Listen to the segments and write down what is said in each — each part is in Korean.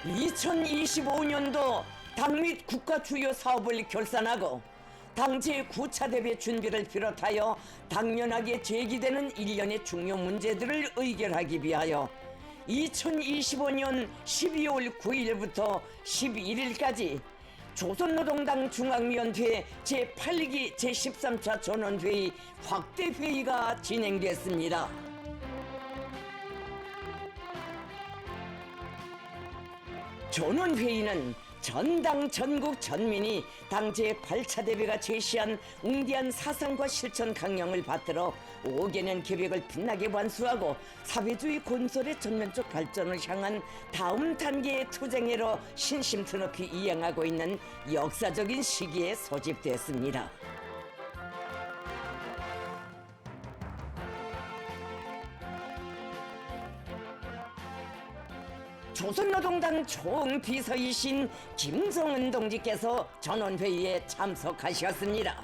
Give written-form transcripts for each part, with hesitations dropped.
2025년도 당 및 국가 주요 사업을 결산하고 당 제9차 대회 준비를 비롯하여 당면하게 제기되는 일련의 중요 문제들을 의결하기 위하여 2025년 12월 9일부터 11일까지 조선노동당 중앙위원회 제8기 제13차 전원회의 확대회의가 진행됐습니다. 전원회의는 전당 전국 전민이 당 제8차 대회가 제시한 웅대한 사상과 실천 강령을 받들어 5개년 계획을 빛나게 완수하고 사회주의 건설의 전면적 발전을 향한 다음 단계의 투쟁으로 신심트높이 이행하고 있는 역사적인 시기에 소집됐습니다. 조선노동당 총비서이신 김성은 동지께서 전원회의에 참석하셨습니다.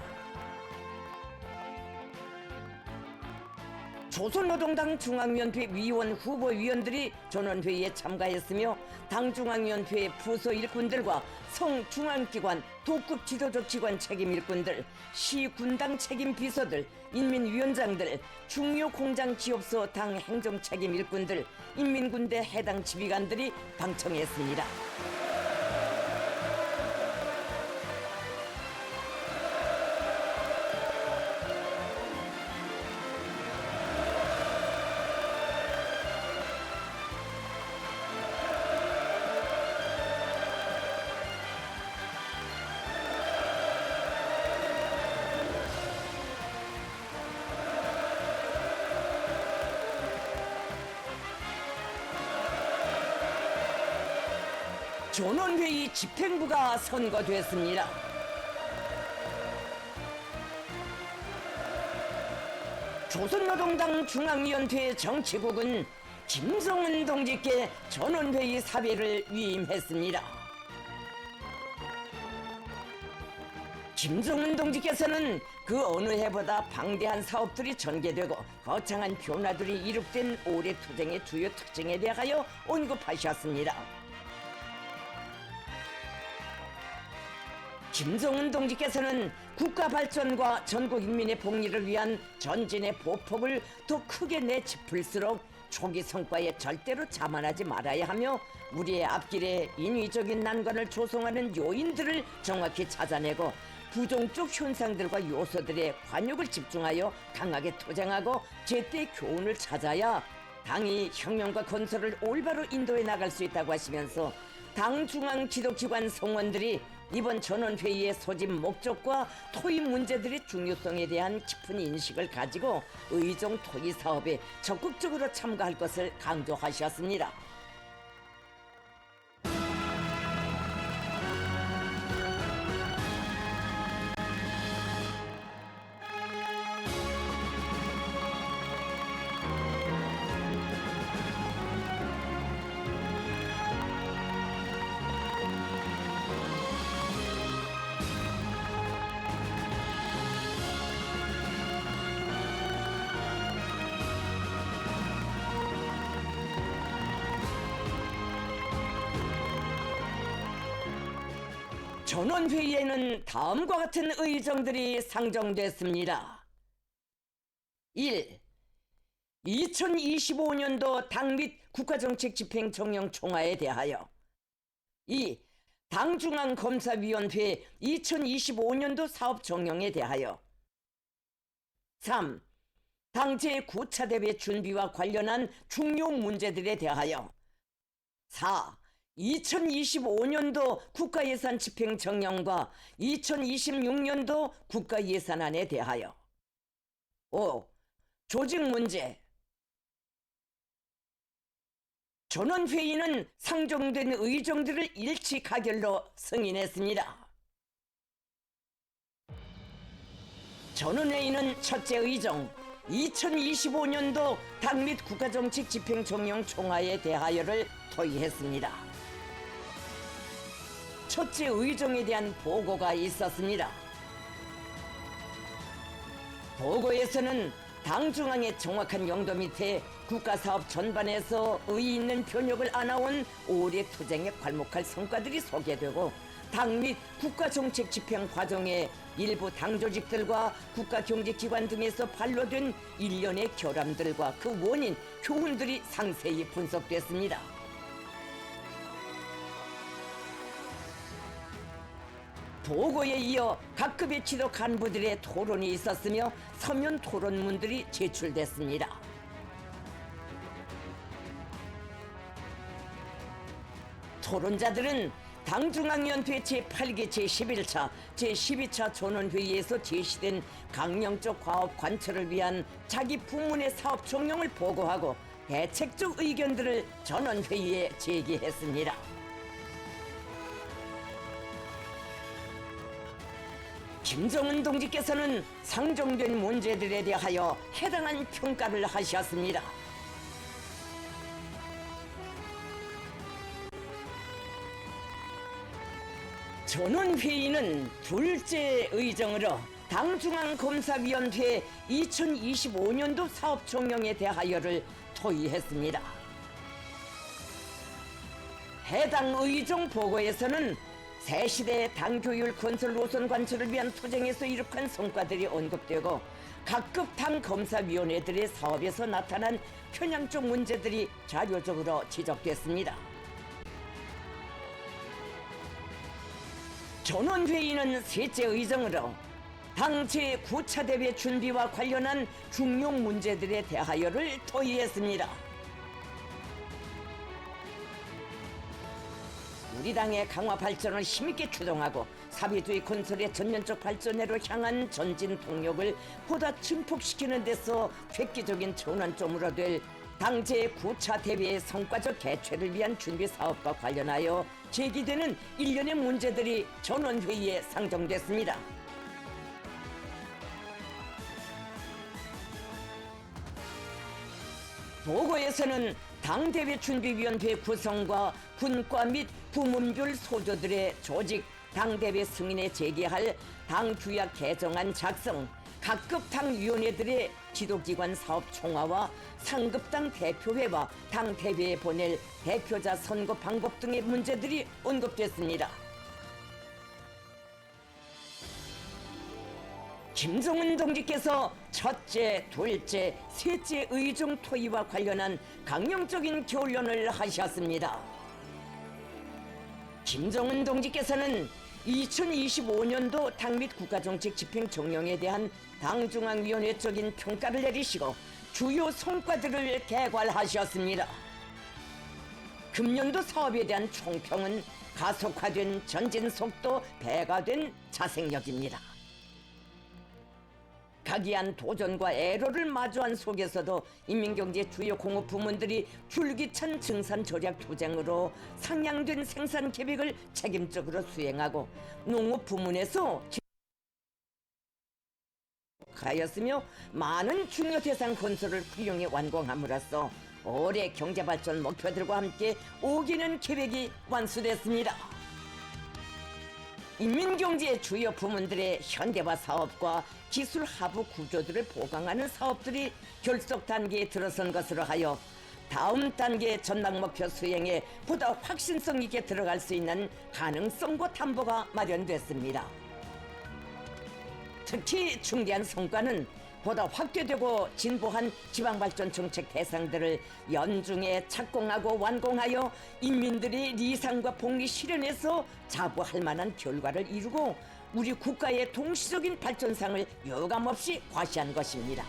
조선노동당 중앙위원회 위원 후보위원들이 전원회의에 참가했으며 당 중앙위원회 부서 일꾼들과 성중앙기관 도급 지도적 기관 책임 일꾼들, 시군당 책임 비서들, 인민위원장들, 중요 공장 기업소 당 행정 책임 일꾼들, 인민군대 해당 지휘관들이 방청했습니다. 전원회의 집행부가 선거됐습니다. 조선노동당 중앙위원회 정치국은 김성은 동지께 전원회의 사회를 위임했습니다. 김성은 동지께서는 그 어느 해보다 방대한 사업들이 전개되고 거창한 변화들이 이룩된 올해 투쟁의 주요 특징에 대하여 언급하셨습니다. 김성은 동지께서는 국가 발전과 전국 인민의 복리를 위한 전진의 보폭을 더 크게 내짚을수록 초기 성과에 절대로 자만하지 말아야 하며 우리의 앞길에 인위적인 난관을 조성하는 요인들을 정확히 찾아내고 부정적 현상들과 요소들의 관역을 집중하여 강하게 투쟁하고 제때 교훈을 찾아야 당이 혁명과 건설을 올바로 인도해 나갈 수 있다고 하시면서 당 중앙 지도기관 성원들이 이번 전원회의의 소집 목적과 토의 문제들의 중요성에 대한 깊은 인식을 가지고 의정 토의 사업에 적극적으로 참가할 것을 강조하셨습니다. 전원회의에는 다음과 같은 의정들이 상정됐습니다. 1. 2025년도 당 및 국가정책집행정령 총화에 대하여 2. 당중앙검사위원회 2025년도 사업정령에 대하여 3. 당 제9차 대회 준비와 관련한 중요 문제들에 대하여 4. 2025년도 국가예산 집행정령과 2026년도 국가예산안에 대하여 5. 조직 문제. 전원회의는 상정된 의정들을 일치 가결로 승인했습니다. 전원회의는 첫째 의정 2025년도 당 및 국가정책 집행정령 총화에 대하여를 토의했습니다. 첫째 의정에 대한 보고가 있었습니다. 보고에서는 당 중앙의 정확한 용도 밑에 국가사업 전반에서 의의 있는 변혁을 안아온 오래 투쟁에 괄목할 성과들이 소개되고 당 및 국가정책 집행 과정에 일부 당조직들과 국가경제기관 등에서 반로된 일련의 결함들과 그 원인, 교훈들이 상세히 분석됐습니다. 보고에 이어 각급의 지도 간부들의 토론이 있었으며 서면 토론문들이 제출됐습니다. 토론자들은 당중앙위원회 제8기 제11차, 제12차 전원회의에서 제시된 강령적 과업 관철을 위한 자기 부문의 사업 종용을 보고하고 대책적 의견들을 전원회의에 제기했습니다. 김정은 동지께서는 상정된 문제들에 대하여 해당한 평가를 하셨습니다. 전원회의는 둘째 의정으로 당중앙검사위원회 2025년도 사업종용에 대하여를 토의했습니다. 해당 의정 보고에서는 새시대 당교율 건설 노선 관철을 위한 투쟁에서 이룩한 성과들이 언급되고 각급 당 검사위원회들의 사업에서 나타난 편향적 문제들이 자료적으로 지적됐습니다. 전원회의는 셋째 의정으로 당 제9차 대회 준비와 관련한 중용 문제들에 대하여를 토의했습니다. 우리 당의 강화 발전을 힘있게 추동하고 사비주의 건설의 전면적 발전으로 향한 전진 동력을 보다 증폭시키는 데서 획기적인 전환점으로 될 당 제9차 대회의 성과적 개최를 위한 준비 사업과 관련하여 제기되는 일련의 문제들이 전원회의에 상정됐습니다. 보고에서는 당대회 준비위원회 구성과 분과 및 부문별 소조들의 조직, 당대회 승인에 제기할 당규약 개정안 작성, 각급 당위원회들의 지도기관 사업 총화와 상급당 대표회와 당대회에 보낼 대표자 선거 방법 등의 문제들이 언급됐습니다. 김정은 동지께서 첫째, 둘째, 셋째 의정 토의와 관련한 강령적인 결론을 하셨습니다. 김정은 동지께서는 2025년도 당 및 국가정책 집행 정령에 대한 당중앙위원회적인 평가를 내리시고 주요 성과들을 개괄하셨습니다. 금년도 사업에 대한 총평은 가속화된 전진 속도, 배가된 자생력입니다. 각이한 도전과 애로를 마주한 속에서도 인민경제 주요 공업 부문들이 줄기찬 증산 절약 투쟁으로 상향된 생산 계획을 책임적으로 수행하고 농업 부문에서 하였으며 많은 중요 대상 건설을 훌륭히 완공함으로써 올해 경제발전 목표들과 함께 5개년 계획이 완수됐습니다. 인민경제의 주요 부문들의 현대화 사업과 기술 하부 구조들을 보강하는 사업들이 결속 단계에 들어선 것으로 하여 다음 단계 전망 목표 수행에 보다 확신성 있게 들어갈 수 있는 가능성과 담보가 마련됐습니다. 특히 중대한 성과는 보다 확대되고 진보한 지방발전 정책 대상들을 연중에 착공하고 완공하여 인민들의 리상과 복리 실현에서 자부할 만한 결과를 이루고 우리 국가의 동시적인 발전상을 유감없이 과시한 것입니다.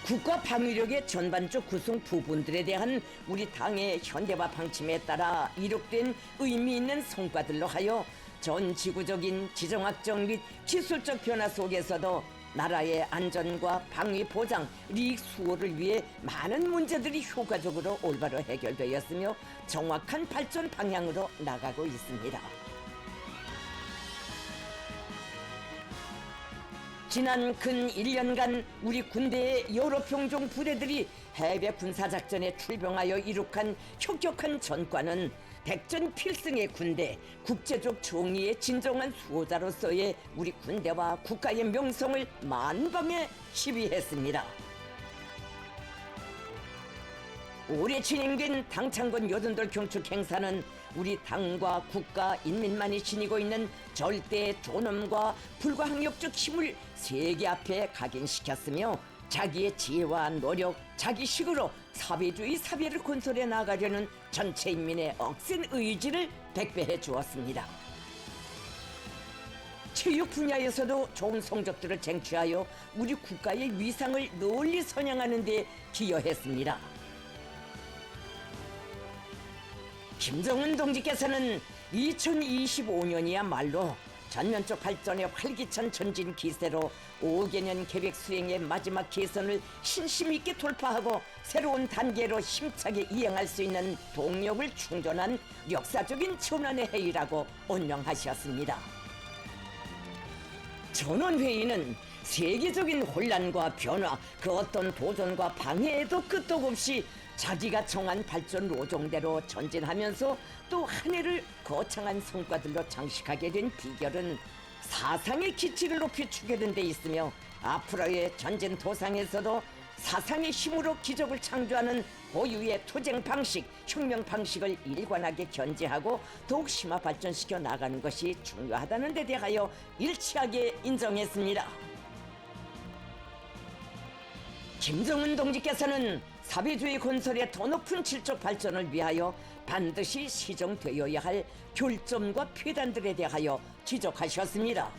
국가 방위력의 전반적 구성 부분들에 대한 우리 당의 현대화 방침에 따라 이룩된 의미 있는 성과들로 하여 전 지구적인 지정학적 및 기술적 변화 속에서도 나라의 안전과 방위 보장, 이익 수호를 위해 많은 문제들이 효과적으로 올바로 해결되었으며 정확한 발전 방향으로 나가고 있습니다. 지난 근 1년간 우리 군대의 여러 병종 부대들이 해외 군사작전에 출병하여 이룩한 혁혁한 전과는 백전 필승의 군대, 국제적 정의의 진정한 수호자로서의 우리 군대와 국가의 명성을 만방에 시비했습니다. 올해 진행된 당창군 여든돌 경축 행사는 우리 당과 국가, 인민만이 지니고 있는 절대 존엄과 불가항력적 힘을 세계 앞에 각인시켰으며 자기의 지혜와 노력, 자기식으로 사회주의 사회를 건설해 나가려는 전체 인민의 억센 의지를 백배해 주었습니다. 체육 분야에서도 좋은 성적들을 쟁취하여 우리 국가의 위상을 널리 선양하는 데 기여했습니다. 김정은 동지께서는 2025년이야말로 전면적 발전의 활기찬 전진 기세로 5개년 계획 수행의 마지막 개선을 신심 있게 돌파하고 새로운 단계로 힘차게 이행할 수 있는 동력을 충전한 역사적인 전환의 해이라고 언명하셨습니다. 전원회의는 세계적인 혼란과 변화, 그 어떤 도전과 방해에도 끄떡없이 자기가 정한 발전 로종대로 전진하면서 또 한 해를 거창한 성과들로 장식하게 된 비결은 사상의 기치를 높이 추구하는 데 있으며 앞으로의 전진 도상에서도 사상의 힘으로 기적을 창조하는 고유의 투쟁 방식, 혁명 방식을 일관하게 견지하고 더욱 심화 발전시켜 나가는 것이 중요하다는 데 대하여 일치하게 인정했습니다. 김정은 동지께서는 사회주의 건설의 더 높은 질적 발전을 위하여 반드시 시정되어야 할 결점과 폐단들에 대하여 지적하셨습니다.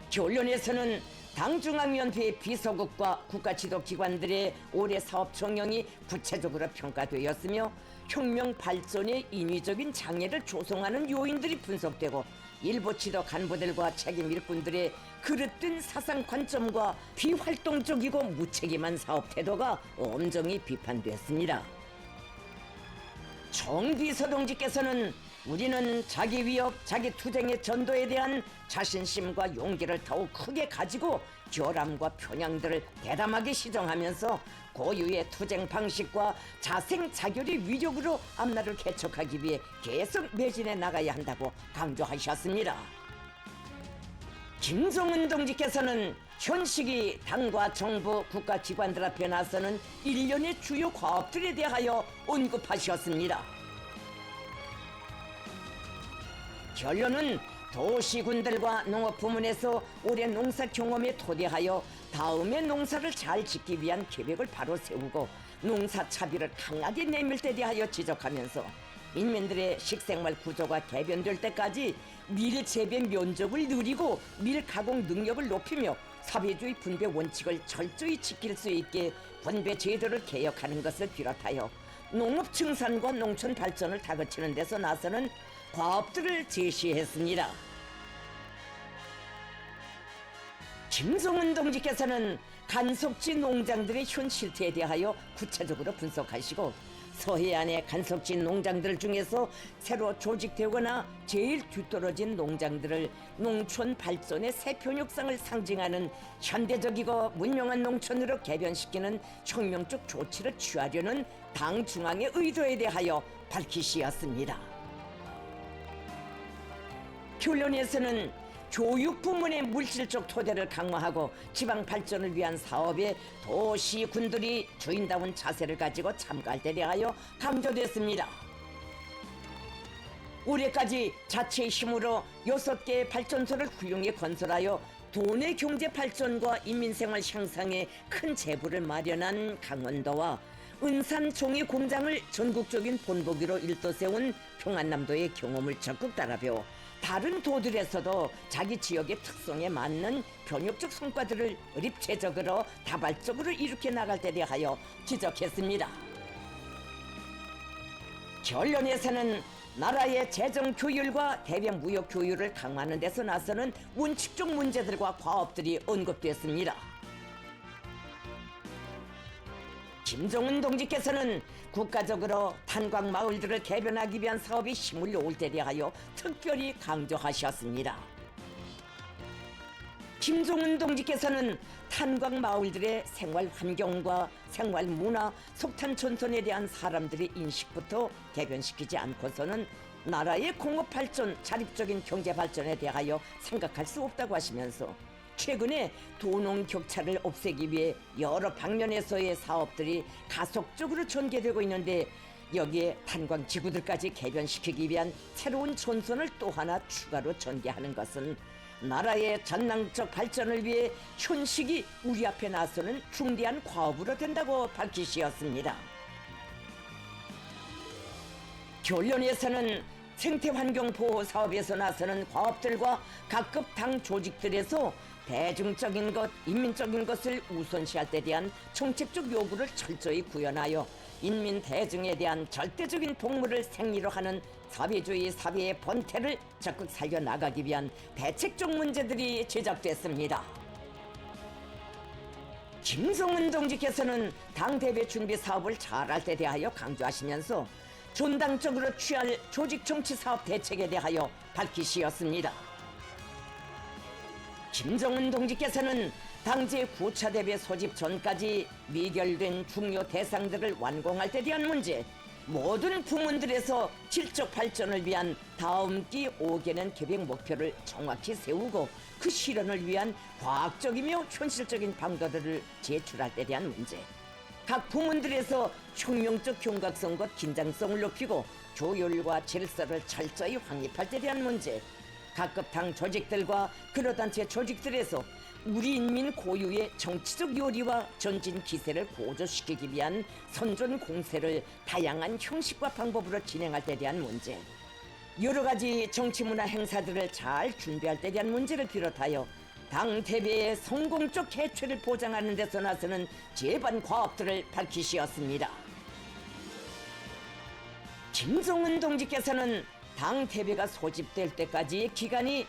결론에서는 당중앙위원회 비서국과 국가지도기관들의 올해 사업 정령이 구체적으로 평가되었으며 혁명 발전의 인위적인 장애를 조성하는 요인들이 분석되고 일부 지도 간부들과 책임 일꾼들의 그릇된 사상 관점과 비활동적이고 무책임한 사업 태도가 엄정히 비판됐습니다. 정 비서동지께서는 우리는 자기 위협, 자기 투쟁의 전도에 대한 자신심과 용기를 더욱 크게 가지고 결함과 편향들을 대담하게 시정하면서 고유의 투쟁 방식과 자생자결의 위력으로 앞날을 개척하기 위해 계속 매진해 나가야 한다고 강조하셨습니다. 김정은 동지께서는 현 시기 당과 정부, 국가기관들 앞에 나서는 일련의 주요 과업들에 대하여 언급하셨습니다. 결론은 도시군들과 농업부문에서 올해 농사 경험에 토대하여 다음의 농사를 잘 짓기 위한 계획을 바로 세우고 농사 차비를 강하게 내밀 때 대하여 지적하면서 인민들의 식생활 구조가 개변될 때까지 밀 재배 면적을 늘리고 밀 가공 능력을 높이며 사회주의 분배 원칙을 철저히 지킬 수 있게 분배 제도를 개혁하는 것을 비롯하여 농업 증산과 농촌 발전을 다그치는 데서 나서는 과업들을 제시했습니다. 김정은 동지께서는 간석지 농장들의 현 실태에 대하여 구체적으로 분석하시고 서해안의 간석지 농장들 중에서 새로 조직되거나 제일 뒤떨어진 농장들을 농촌 발전의 새 변혁상을 상징하는 현대적이고 문명한 농촌으로 개변시키는 혁명적 조치를 취하려는 당 중앙의 의도에 대하여 밝히시었습니다. 결론에서는 교육 부문의 물질적 토대를 강화하고 지방 발전을 위한 사업에 도시군들이 주인다운 자세를 가지고 참가할 때 대하여 강조됐습니다. 올해까지 자체의 힘으로 6개의 발전소를 훌륭히 건설하여 도내 경제 발전과 인민생활 향상에 큰 재부를 마련한 강원도와 은산 종이 공장을 전국적인 본보기로 일떠세운 평안남도의 경험을 적극 따라배워 다른 도들에서도 자기 지역의 특성에 맞는 변혁적 성과들을 입체적으로 다발적으로 일으켜 나갈 때 대하여 지적했습니다. 결론에서는 나라의 재정 효율과 대외 무역 효율을 강화하는 데서 나서는 원칙적 문제들과 과업들이 언급됐습니다. 김정은 동지께서는 국가적으로 탄광 마을들을 개변하기 위한 사업에 힘을 놓을 때 대하여 특별히 강조하셨습니다. 김종은 동지께서는 탄광 마을들의 생활 환경과 생활 문화, 속탄 촌선에 대한 사람들의 인식부터 개변시키지 않고서는 나라의 공업 발전, 자립적인 경제 발전에 대하여 생각할 수 없다고 하시면서 최근에 도농 격차를 없애기 위해 여러 방면에서의 사업들이 가속적으로 전개되고 있는데 여기에 탄광 지구들까지 개변시키기 위한 새로운 촌선을 또 하나 추가로 전개하는 것은 나라의 전망적 발전을 위해 현식이 우리 앞에 나서는 중대한 과업으로 된다고 밝히시었습니다. 결론에서는 생태환경보호 사업에서 나서는 과업들과 각급 당 조직들에서 대중적인 것, 인민적인 것을 우선시할 때 대한 정책적 요구를 철저히 구현하여 인민 대중에 대한 절대적인 복무를 생리로 하는 사회주의 사회의 본태를 적극 살려나가기 위한 대책적 문제들이 제작됐습니다. 김성은 동지께서는 당대회 준비 사업을 잘할 때 대하여 강조하시면서 존당적으로 취할 조직 정치 사업 대책에 대하여 밝히시었습니다. 김정은 동지께서는 당제 9차 대회 소집 전까지 미결된 중요 대상들을 완공할 때 대한 문제, 모든 부문들에서 질적 발전을 위한 다음 기 5개년 계획 목표를 정확히 세우고 그 실현을 위한 과학적이며 현실적인 방도들을 제출할 때 대한 문제, 각 부문들에서 혁명적 경각성과 긴장성을 높이고 조율과 질서를 철저히 확립할 때 대한 문제, 각급 당 조직들과 근로단체 조직들에서 우리 인민 고유의 정치적 요리와 전진 기세를 고조시키기 위한 선전 공세를 다양한 형식과 방법으로 진행할 때 대한 문제, 여러 가지 정치문화 행사들을 잘 준비할 때 대한 문제를 비롯하여 당 대회의 성공적 개최를 보장하는 데서 나서는 제반 과업들을 밝히시었습니다. 김성은 동지께서는 당 대회가 소집될 때까지의 기간이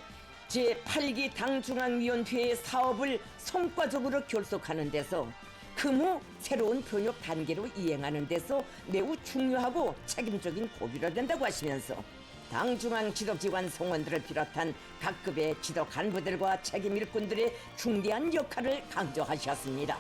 제8기 당중앙위원회의 사업을 성과적으로 결속하는 데서 그 후 새로운 변혁 단계로 이행하는 데서 매우 중요하고 책임적인 고비로 된다고 하시면서 당중앙 지도기관 성원들을 비롯한 각급의 지도 간부들과 책임 일꾼들의 중대한 역할을 강조하셨습니다.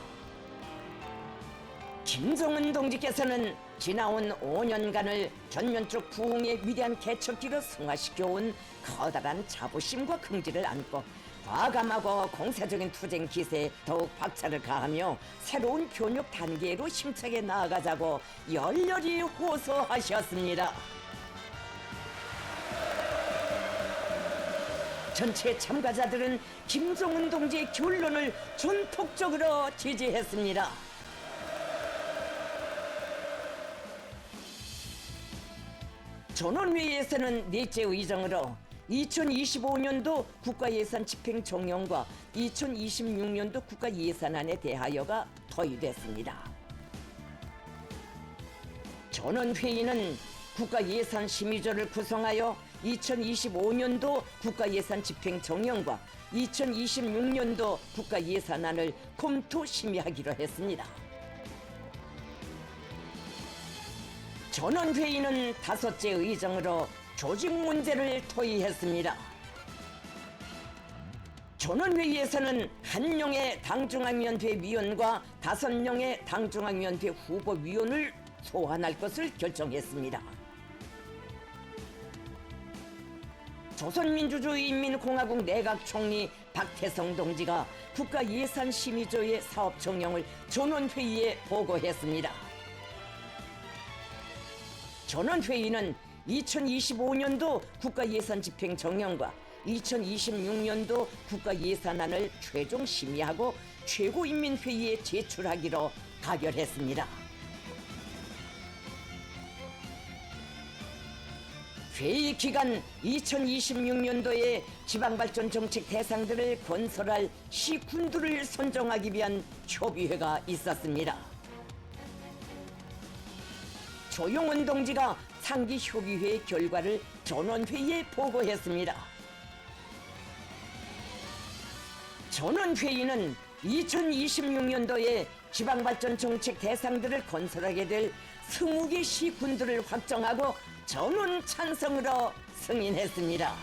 김정은 동지께서는 지나온 5년간을 전면적 부흥의 위대한 개척기로 승화시켜온 커다란 자부심과 긍지를 안고 과감하고 공세적인 투쟁 기세에 더욱 박차를 가하며 새로운 변혁 단계로 힘차게 나아가자고 열렬히 호소하셨습니다. 전체 참가자들은 김정은 동지의 결론을 전폭적으로 지지했습니다. 전원회의에서는 넷째 의정으로 2025년도 국가예산 집행 종용과 2026년도 국가예산안에 대하여가 토의됐습니다. 전원회의는 국가예산심의조를 구성하여 2025년도 국가예산 집행 종용과 2026년도 국가예산안을 검토 심의하기로 했습니다. 전원회의는 5째 의정으로 조직 문제를 토의했습니다. 전원회의에서는 1명의 당중앙위원회 위원과 5명의 당중앙위원회 후보위원을 소환할 것을 결정했습니다. 조선민주주의인민공화국 내각총리 박태성 동지가 국가예산심의조의 사업 종용을 전원회의에 보고했습니다. 전원회의는 2025년도 국가예산 집행 종용과 2026년도 국가예산안을 최종 심의하고 최고인민회의에 제출하기로 가결했습니다. 회의 기간 2026년도에 지방발전 정책 대상들을 건설할 시군들을 선정하기 위한 협의회가 있었습니다. 조용훈 동지가 상기 협의회의 결과를 전원회의에 보고했습니다. 전원회의는 2026년도에 지방발전 정책 대상들을 건설하게 될 20개 시군들을 확정하고 전원 찬성으로 승인했습니다.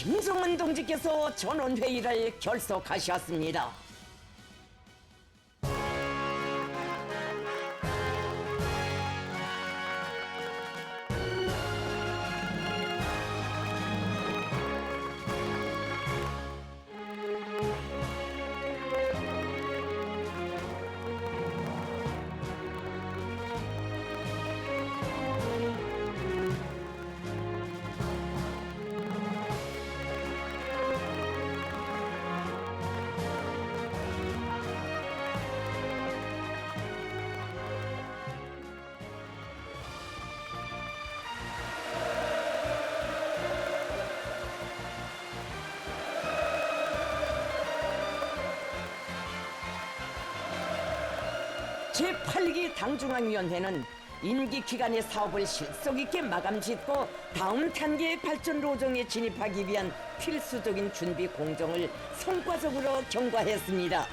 김종은 동지께서 전원회의를 결석하셨습니다. 제8기 당중앙위원회는 임기 기간의 사업을 실속 있게 마감짓고 다음 단계의 발전 로정에 진입하기 위한 필수적인 준비 공정을 성과적으로 경과했습니다.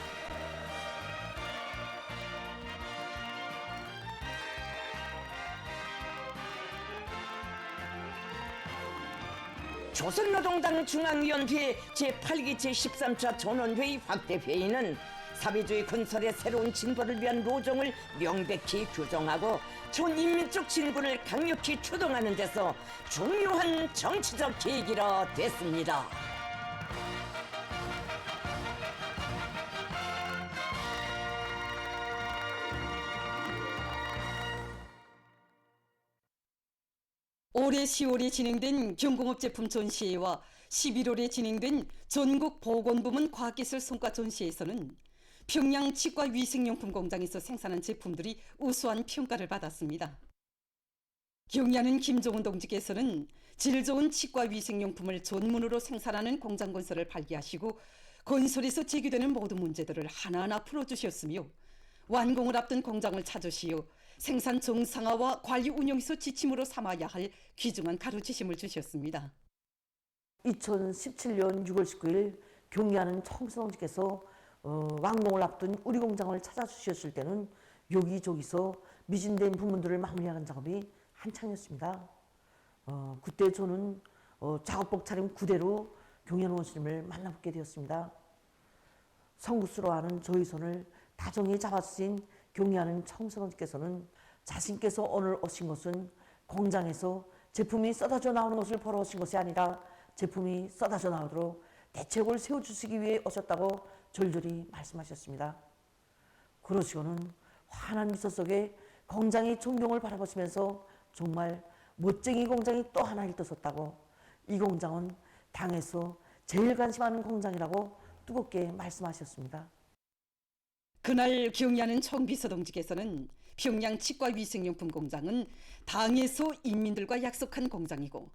조선노동당 중앙위원회 제8기 제13차 전원회의 확대회의는 사회주의 건설의 새로운 진보를 위한 로정을 명백히 규정하고 전인민족 진군을 강력히 추동하는 데서 중요한 정치적 계기가 됐습니다. 올해 10월에 진행된 경공업제품 전시회와 11월에 진행된 전국 보건부문 과학기술 성과 전시회에서는 평양 치과 위생용품 공장에서 생산한 제품들이 우수한 평가를 받았습니다. 경의하는 김종은 동지께서는 질 좋은 치과 위생용품을 전문으로 생산하는 공장 건설을 발기하시고 건설에서 제기되는 모든 문제들을 하나하나 풀어주셨으며 완공을 앞둔 공장을 찾으시어 생산 정상화와 관리 운영에서 지침으로 삼아야 할 귀중한 가르치심을 주셨습니다. 2017년 6월 19일 경의하는 청소동지께서 완공을 앞둔 우리 공장을 찾아주셨을 때는 여기저기서 미진된 부분들을 마무리하는 작업이 한창이었습니다. 그때 저는 작업복 차림 그대로 경의하는 원수님을 만나뵙게 되었습니다. 성구스러워하는 저희 손을 다정히 잡아주신 경의하는 청소동지께서는 자신께서 오늘 오신 것은 공장에서 제품이 쏟아져 나오는 것을 보러 오신 것이 아니라 제품이 쏟아져 나오도록 대책을 세워주시기 위해 오셨다고 절절히 말씀하셨습니다. 그러시고는 환한 미소 속에 공장의 존경을 바라보시면서 정말 멋쟁이 공장이 또 하나 일떠섰다고, 이 공장은 당에서 제일 관심하는 공장이라고 뜨겁게 말씀하셨습니다. 그날 경의하는 청비서 동지께서는 평양 치과 위생용품 공장은 당에서 인민들과 약속한 공장이고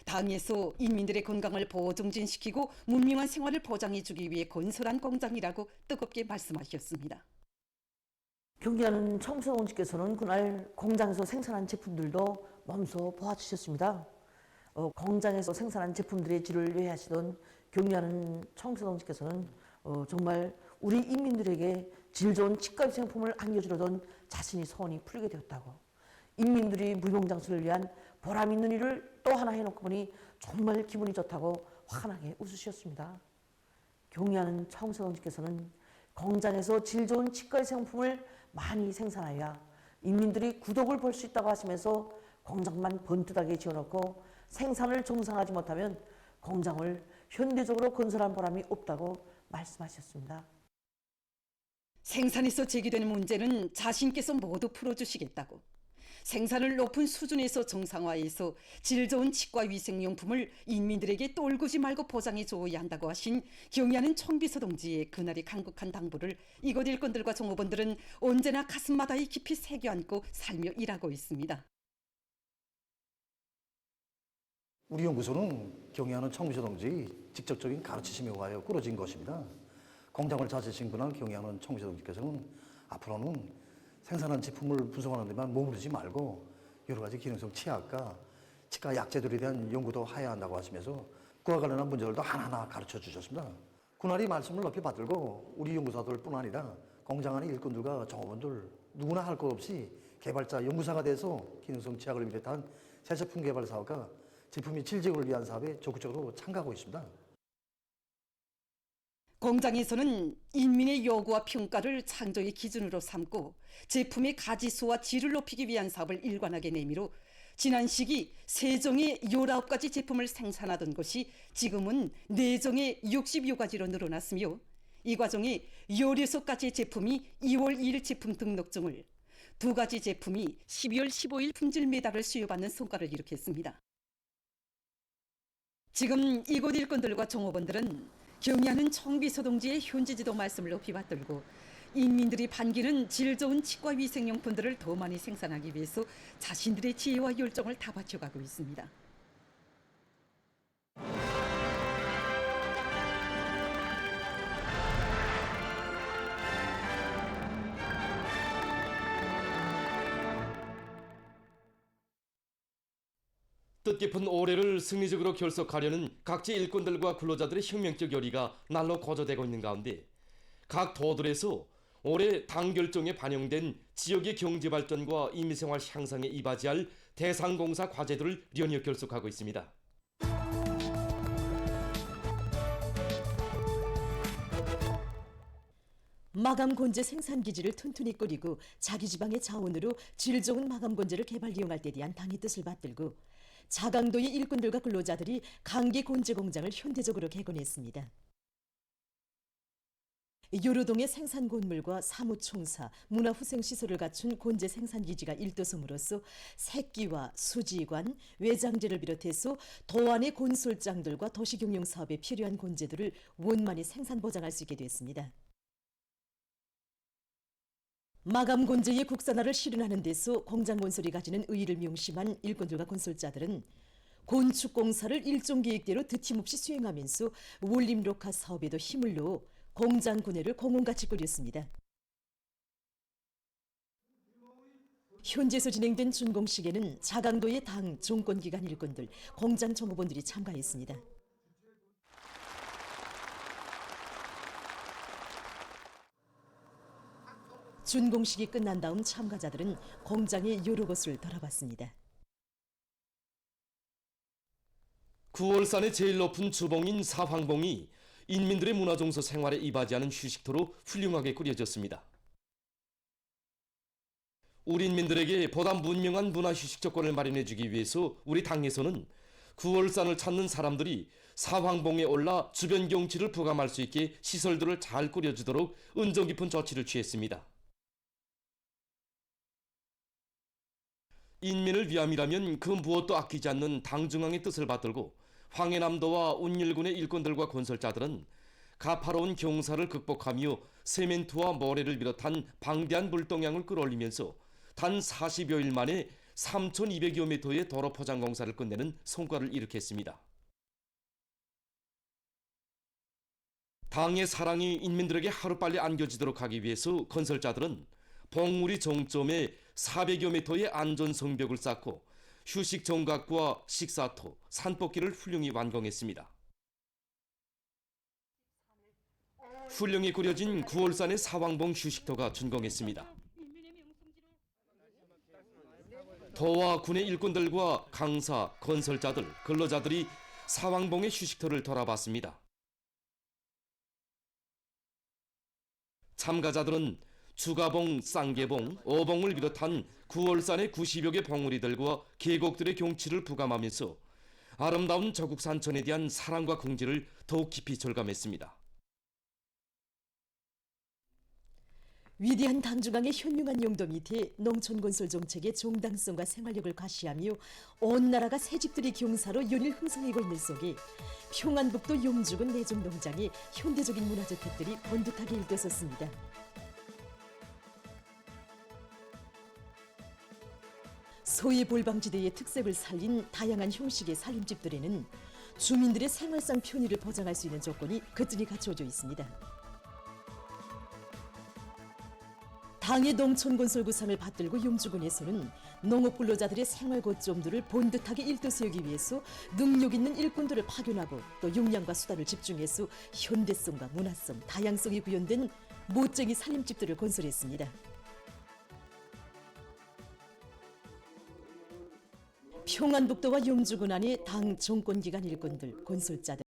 당에서 인민들의 건강을 보증진시키고 문명한 생활을 보장해주기 위해 건설한 공장이라고 뜨겁게 말씀하셨습니다. 경의하는 청소동지께서는 그날 공장에서 생산한 제품들도 몸소 보아주셨습니다. 공장에서 생산한 제품들의 질을 외하시던 경의하는 청소동지께서는 정말 우리 인민들에게 질 좋은 치과위생품을 안겨주려던 자신의 소원이 풀리게 되었다고, 인민들이 무병장수를 위한 보람 있는 일을 또 하나 해놓고 보니 정말 기분이 좋다고 환하게 웃으셨습니다. 경의하는 청소동지께서는 공장에서 질 좋은 치과위생품을 많이 생산하여 인민들이 구독을 볼 수 있다고 하시면서 공장만 번듯하게 지어놓고 생산을 정상화하지 못하면 공장을 현대적으로 건설한 보람이 없다고 말씀하셨습니다. 생산에서 제기되는 문제는 자신께서 모두 풀어주시겠다고, 생산을 높은 수준에서 정상화해서 질 좋은 치과 위생용품을 인민들에게 떨구지 말고 보장해 줘야 한다고 하신 경의하는 청비서 동지의 그날의 강국한 당부를 이곳 일꾼들과 종업원들은 언제나 가슴마다에 깊이 새겨안고 살며 일하고 있습니다. 우리 연구소는 경의하는 청비서 동지 직접적인 가르치심에 의하여 꾸려진 것입니다. 공장을 자세신 분한 경의하는 청비서 동지께서는 앞으로는 생산한 제품을 분석하는 데만 머무르지 말고 여러 가지 기능성 치약과 치과 약제들에 대한 연구도 해야 한다고 하시면서 그와 관련한 문제들도 하나하나 가르쳐 주셨습니다. 그날이 말씀을 높이 받들고 우리 연구사들뿐 아니라 공장 안의 일꾼들과 종업원들 누구나 할 것 없이 개발자 연구사가 돼서 기능성 치약을 비롯한 새 제품 개발 사업과 제품의 질적을 위한 사업에 적극적으로 참가하고 있습니다. 공장에서는 인민의 요구와 평가를 창조의 기준으로 삼고 제품의 가지수와 질을 높이기 위한 사업을 일관하게 내미로 지난 시기 3종의 19가지 제품을 생산하던 것이 지금은 4종의 60여가지로 늘어났으며 이 과정에 16가지 제품이 2월 2일 제품 등록증을 2가지 제품이 12월 15일 품질 메달을 수여받는 성과를 일으켰습니다. 지금 이곳 일꾼들과 종업원들은 경의하는 청비서 동지의 현지 지도 말씀을 높이 받들고 인민들이 반기는 질 좋은 치과 위생용품들을 더 많이 생산하기 위해서 자신들의 지혜와 열정을 다 바쳐가고 있습니다. 뜻깊은 올해를 승리적으로 결속하려는 각지 일꾼들과 근로자들의 혁명적 열의가 날로 고조되고 있는 가운데 각 도들에서 올해 당 결정에 반영된 지역의 경제 발전과 인민생활 향상에 이바지할 대상공사 과제들을 연이어 결속하고 있습니다. 마감 건재 생산 기지를 튼튼히 꾸리고 자기 지방의 자원으로 질 좋은 마감 건재를 개발 이용할 때 대한 당의 뜻을 받들고 자강도의 일꾼들과 근로자들이 강기 건재 공장을 현대적으로 개건했습니다. 요로동의 생산 건물과 사무총사, 문화후생시설을 갖춘 건재 생산기지가 일도섬으로써 색기와 수지관, 외장재를 비롯해서 도안의 건설장들과 도시경영사업에 필요한 건재들을 원만히 생산 보장할 수 있게 됐습니다. 마감 건재의 국산화를 실현하는 데서 공장 건설이 가지는 의의를 명심한 일꾼들과 건설자들은 건축공사를 일종 계획대로 드침없이 수행하면서 원림록화 사업에도 힘을 넣어 공장 구내를 공원같이 꾸렸습니다. 현재서 진행된 준공식에는 자강도의 당 정권기관 일꾼들, 공장 종업원들이 참가했습니다. 준공식이 끝난 다음 참가자들은 공장의 여러 곳을 돌아봤습니다. 9월산의 제일 높은 주봉인 사황봉이 인민들의 문화종서 생활에 이바지하는 휴식터로 훌륭하게 꾸려졌습니다. 우리 인민들에게 보다 문명한 문화 휴식 조건을 마련해주기 위해서 우리 당에서는 9월산을 찾는 사람들이 사황봉에 올라 주변 경치를 부감할 수 있게 시설들을 잘 꾸려주도록 은정 깊은 조치를 취했습니다. 인민을 위함이라면 그 무엇도 아끼지 않는 당중앙의 뜻을 받들고 황해남도와 운일군의 일꾼들과 건설자들은 가파로운 경사를 극복하며 세멘트와 모래를 비롯한 방대한 물동량을 끌어올리면서 단 40여일 만에 3,200여 미터의 도로 포장 공사를 끝내는 성과를 일으켰습니다. 당의 사랑이 인민들에게 하루빨리 안겨지도록 하기 위해서 건설자들은 봉우리 정점에 400여 미터의 안전 성벽을 쌓고 휴식 정각과 식사토, 산복기를 훌륭히 완공했습니다. 훌륭히 꾸려진 9월산의 사황봉 휴식터가 준공했습니다. 도와 군의 일꾼들과 강사, 건설자들, 근로자들이 사황봉의 휴식터를 돌아봤습니다. 참가자들은 주가봉, 쌍계봉, 어봉을 비롯한 9월산의 90여 개 봉우리들과 계곡들의 경치를 부감하면서 아름다운 저국 산천에 대한 사랑과 긍지를 더욱 깊이 절감했습니다. 위대한 당중앙의 현명한 용도 밑에 농촌 건설 정책의 정당성과 생활력을 과시하며 온 나라가 새집들이 경사로 연일 흥성하고 있는 속에 평안북도 용주군 내종농장에 현대적인 문화주택들이 번듯하게 일떠섰습니다. 소의 볼방지대의 특색을 살린 다양한 형식의 살림집들에는 주민들의 생활상 편의를 보장할 수 있는 조건이 그들이 갖춰져 있습니다. 당의 농촌건설구상을 받들고 용주군에서는 농업근로자들의 생활 고점들을 본듯하게 일도세우기 위해서 능력 있는 일꾼들을 파견하고 또 역량과 수단을 집중해서 현대성과 문화성, 다양성이 구현된 멋쟁이 살림집들을 건설했습니다. 평안북도와 영주군안의 당 정권기관 일꾼들, 건설자들